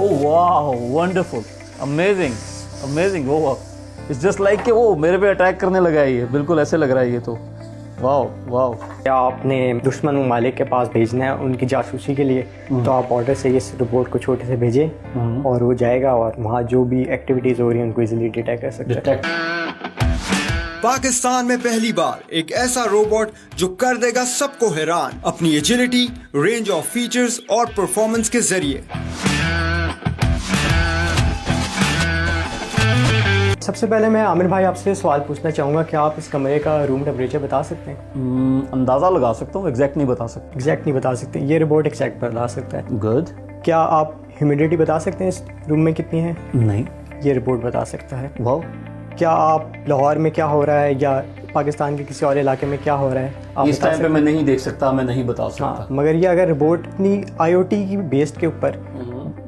ओह वाह, wonderful, amazing, amazing. वो it's just like कि वो मेरे पे अटैक करने लगा है, ये बिल्कुल ऐसे लग रहा है ये तो। वाह वाह। क्या आपने दुश्मन ममालिक के पास भेजना है उनकी जासूसी के लिए, तो आप ऑर्डर से इस रोबोट को छोटे से भेजें और वो जाएगा और वहाँ जो भी एक्टिविटीज़ हो रही हैं उनको इजीली डिटेक्ट कर सकता है। पाकिस्तान में पहली बार एक ऐसा रोबोट जो कर देगा सबको हैरान अपनी एजिलिटी, रेंज ऑफ फीचर्स और परफॉर्मेंस के जरिए। सबसे पहले मैं आमिर भाई आपसे सवाल पूछना चाहूँगा कि आप इस कमरे का रूम टेम्परेचर बता सकते हैं? अंदाज़ा लगा सकता हूँ, एग्जैक्ट नहीं बता सकता। एग्जैक्ट नहीं बता सकते, ये रोबोट एग्जैक्ट बता सकता है। गुड। क्या आप ह्यूमिडिटी बता सकते हैं इस रूम में कितनी है? नहीं। ये रोबोट बता सकता है। वाह। क्या आप लाहौर में क्या हो रहा है या पाकिस्तान के किसी और इलाके में क्या हो रहा है आप इस टाइम पे मैं नहीं देख सकता, मैं नहीं बता सकता। हाँ, मगर ये अगर रोबोट अपनी IoT की बेस्ड के ऊपर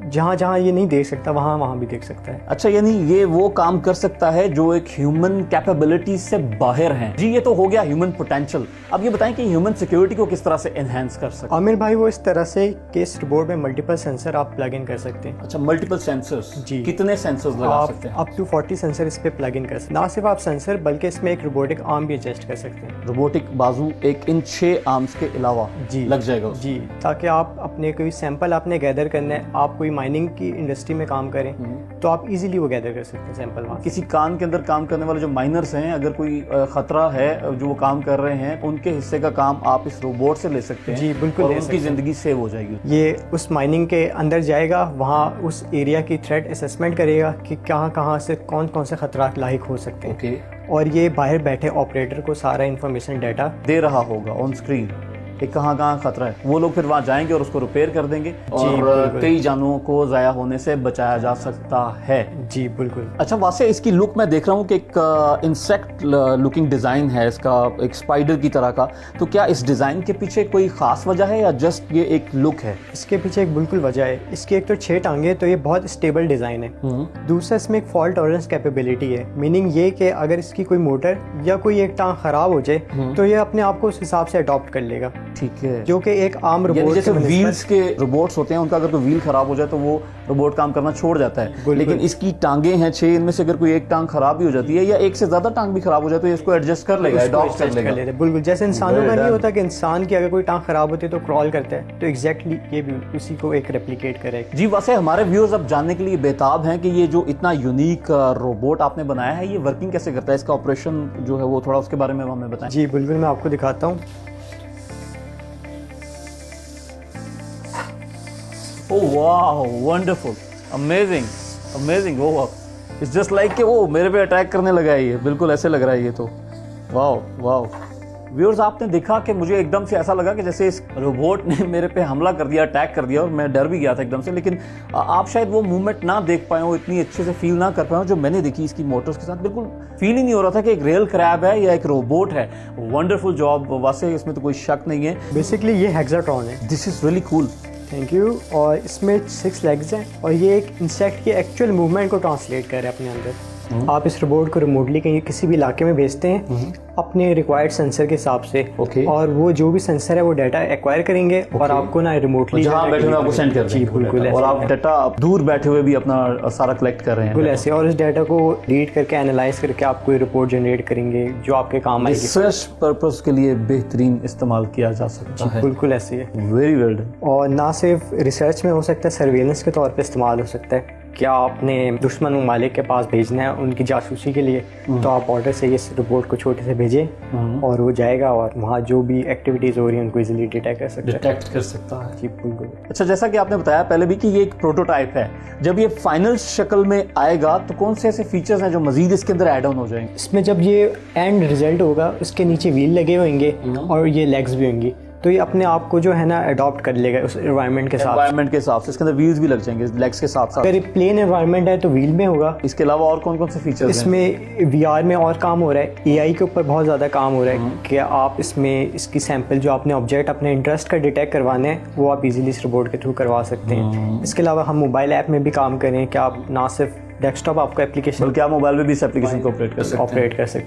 जहाँ जहाँ ये नहीं देख सकता वहाँ वहाँ भी देख सकता है। अच्छा, यानी ये वो काम कर सकता है जो एक ह्यूमन कैपेबिलिटी से बाहर है। जी, ये तो हो गया ह्यूमन पोटेंशियल। अब ये बताएं कि ह्यूमन सिक्योरिटी को किस तरह से एनहांस कर सकते हैं? आमिर भाई वो इस तरह से कि इस रोबोट में मल्टीपल सेंसर आप प्लग इन कर सकते हैं। अच्छा, मल्टीपल सेंसर्स। जी। कितने सेंसर्स लगा सकते हैं? आप अप टू 40 सेंसर इस पे प्लग इन कर सकते हैं। ना सिर्फ आप सेंसर बल्कि इसमें एक रोबोटिक आर्म भी एडजस्ट कर सकते हैं। रोबोटिक बाजू एक इन 6 आर्म्स के अलावा जी लग जाएगा उसमें। जी, ताकि आप अपने कोई सैंपल आपने गैदर करना है, आप कोई माइनिंग की इंडस्ट्री में काम करें तो आप इजीली वो गैदर कर सकते हैं सैंपल वहाँ। किसी कान के अंदर काम करने वाले जो माइनर्स हैं, अगर कोई खतरा है जो वो काम कर रहे हैं, उनके हिस्से का काम आप इस रोबोट से ले सकते हैं। जी बिल्कुल, और उनकी जिंदगी सेव हो जाएगी। ये उस माइनिंग के अंदर जाएगा, वहाँ उस एरिया की थ्रेट असेसमेंट करेगा कि कहाँ कहाँ से कौन कौन से खतरात लाहिक हो सकते हैं। ओके। और ये बाहर बैठे ऑपरेटर को सारा इन्फॉर्मेशन डाटा दे रहा होगा ऑन स्क्रीन कि कहाँ कहाँ खतरा है। वो लोग फिर वहाँ जाएंगे और उसको रिपेयर कर देंगे और कई जानवरों को ज़ाया होने से बचाया जा सकता है। जी बिल्कुल। अच्छा, वैसे इसकी लुक मैं देख रहा हूँ कि एक इंसेक्ट लुकिंग डिज़ाइन है इसका, एक स्पाइडर की तरह का। तो क्या इस डिज़ाइन के पीछे कोई ख़ास वजह है या जस्ट ये एक लुक है? इसके पीछे एक बिल्कुल वजह है। इसकी एक तो 6 टांगे, तो ये बहुत स्टेबल डिज़ाइन है। दूसरा इसमें एक फॉल्ट टॉलरेंस कैपेबिलिटी है, मीनिंग ये कि अगर इसकी कोई मोटर या कोई एक टांग ख़राब हो जाए तो ये अपने आप को उस हिसाब से अडॉप्ट कर लेगा। ठीक है। जो कि एक आम रोबोट जैसे व्हील्स के रोबोट्स होते हैं, उनका अगर कोई व्हील खराब हो जाए तो वो रोबोट काम करना छोड़ जाता है। लेकिन इसकी टांगे हैं 6, इनमें से अगर कोई एक टांग खराब भी हो जाती है या एक से ज्यादा टांग भी खराब हो जाए तो इसको एडजस्ट कर लेगा, अडॉप्ट कर लेगा। बिल्कुल, जैसे इंसानों का नहीं होता कि इंसान की अगर कोई टांग खराब होती है तो क्रॉल करता है, तो एग्जैक्टली ये भी उसी को एक रेप्लिकेट करेगा। जी, वैसे हमारे व्यूअर्स अब जानने के लिए बेताब हैं कि ये जो इतना यूनिक रोबोट आपने बनाया है, ये वर्किंग कैसे करता है, इसका ऑपरेशन जो है वो थोड़ा उसके बारे में हमें बताएं। जी बिल्कुल, मैं आपको दिखाता हूँ। ओह वाह, wonderful, amazing, amazing. Oh, it's just like कि वो मेरे पे अटैक करने लगा है, ये बिल्कुल ऐसे लग रहा है ये तो। वाह वाह। व्यूअर्स, आपने देखा कि मुझे एकदम से ऐसा लगा कि जैसे इस रोबोट ने मेरे पे हमला कर दिया, अटैक कर दिया, और मैं डर भी गया था एकदम से। लेकिन आप शायद वो मूवमेंट ना देख पाए हो, इतनी अच्छे से फील ना कर पाए हो जो मैंने देखी इसकी मोटर्स के साथ। बिल्कुल फील ही नहीं हो रहा था कि एक रियल क्रैब है या एक रोबोट है। वंडरफुल जॉब, वैसे इसमें तो कोई शक नहीं है। बेसिकली ये हेक्साट्रॉन है। This is really cool. Thank you. और इसमें 6 लेग्स हैं और ये एक इंसेक्ट की एक्चुअल मूवमेंट को ट्रांसलेट कर रहे हैं अपने अंदर। आप इस रोबोट को रिमोटली कहीं किसी भी इलाके में भेजते हैं अपने रिक्वायर्ड सेंसर के हिसाब से। और वो जो भी सेंसर है वो डाटा एक्वायर करेंगे और आपको ना रिमोटली जहाँ बैठे हुए आपको सेंड कर देंगे। बिल्कुल। और आप डाटा दूर बैठे हुए भी अपना सारा कलेक्ट कर रहे हैं। बिल्कुल ऐसे। और इस डाटा को रीड करके एनालाइज करके आपको रिपोर्ट जनरेट करेंगे जो आपके काम आएगी। रिसर्च पर्पस के लिए बेहतरीन इस्तेमाल किया जा सकता है। बिल्कुल ऐसे है। Very well done. और ना सिर्फ रिसर्च में हो सकता है, सर्वेलेंस के तौर पे इस्तेमाल हो सकता है। क्या आपने दुश्मन ममालिक के पास भेजना है उनकी जासूसी के लिए, तो आप ऑर्डर से इस रोबोट को छोटे से भेजें और वो जाएगा और वहाँ जो भी एक्टिविटीज़ हो रही हैं उनको इजीली डिटेक्ट कर सकता है। जी बिल्कुल। अच्छा, जैसा कि आपने बताया पहले भी कि ये एक प्रोटोटाइप है, जब ये फाइनल शक्ल में आएगा तो कौन से ऐसे फीचर्स हैं जो मजीद इसके अंदर ऐड ऑन हो जाएंगे? इसमें जब ये एंड रिजल्ट होगा उसके नीचे व्हील लगे होंगे और ये लेग्स भी होंगी, तो ये अपने आप को जो है ना अडॉप्ट कर लेगा उस एनवायरनमेंट के हिसाब से। इसके अंदर व्हील्स भी लग जाएंगे लेग्स के साथ साथ। अगर प्लेन एनवायरनमेंट है तो व्हील में होगा। इसके अलावा और कौन कौन से फीचर्स हैं? इसमें VR में और काम हो रहा है, AI के ऊपर बहुत ज़्यादा काम हो रहा है कि आप इसमें इसकी सैंपल जो आपने ऑब्जेक्ट अपने इंटरेस्ट का डिटेक्ट करवाने हैं वो आप इजीली इस रोबोट के थ्रू करवा सकते हैं। इसके अलावा हम मोबाइल ऐप में भी काम करें कि आप ना सिर्फ डेस्कटॉप आपको एप्लीकेशन, बल्कि आप मोबाइल में भी इस एप्लीकेशन को ऑपरेट कर सकते हैं।